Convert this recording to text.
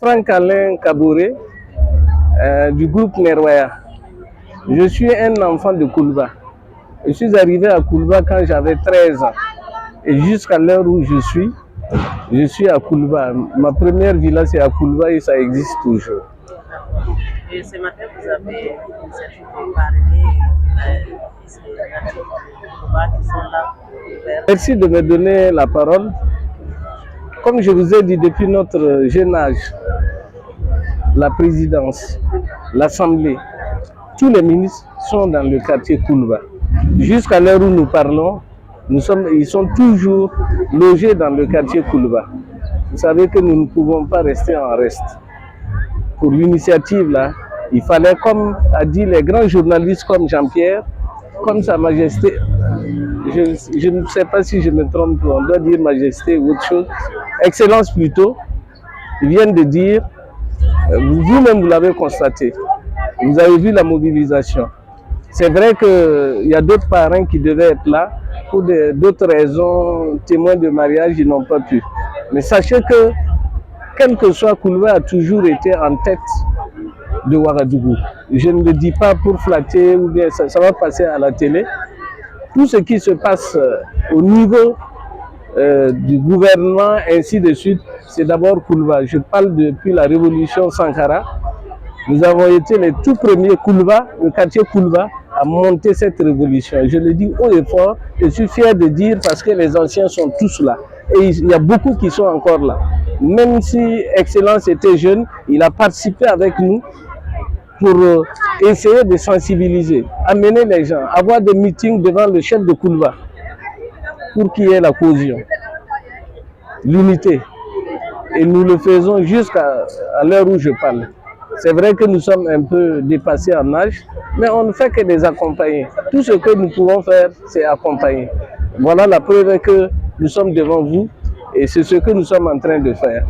Franck Alain Kabouré du groupe Nerwaya. Je suis un enfant de Koulba. Je suis arrivé à Koulba quand j'avais 13 ans. Et jusqu'à l'heure où je suis à Koulba. Ma première villa c'est à Koulba et ça existe toujours. Et ce matin, vous avez parlé qui sont là. Merci de me donner la parole. Comme je vous ai dit depuis notre jeune âge, la présidence, l'Assemblée, tous les ministres sont dans le quartier Koulba. Jusqu'à l'heure où nous parlons, ils sont toujours logés dans le quartier Koulba. Vous savez que nous ne pouvons pas rester en reste. Pour l'initiative là, il fallait, comme a dit les grands journalistes comme Jean-Pierre, comme Sa Majesté, je ne sais pas si je me trompe, on doit dire Majesté ou autre chose, Excellence plutôt, ils viennent de dire, vous-même vous l'avez constaté, vous avez vu la mobilisation. C'est vrai qu'il y a d'autres parrains qui devaient être là, pour d'autres raisons, témoins de mariage, ils n'ont pas pu. Mais sachez que, quel que soit, Koulba a toujours été en tête de Ouagadougou. Je ne le dis pas pour flatter ou bien ça va passer à la télé. Tout ce qui se passe au niveau du gouvernement, ainsi de suite, c'est d'abord Koulba. Je parle depuis la révolution Sankara. Nous avons été les tout premiers Koulba, le quartier Koulba, à monter cette révolution. Je le dis haut et fort, je suis fier de dire parce que les anciens sont tous là. Et il y a beaucoup qui sont encore là. Même si Excellence était jeune, il a participé avec nous pour essayer de sensibiliser, amener les gens, avoir des meetings devant le chef de Koulba pour qu'il y ait la cohésion, l'unité. Et nous le faisons jusqu'à l'heure où je parle. C'est vrai que nous sommes un peu dépassés en âge, mais on ne fait que les accompagner. Tout ce que nous pouvons faire, c'est accompagner. Voilà la preuve que nous sommes devant vous et c'est ce que nous sommes en train de faire.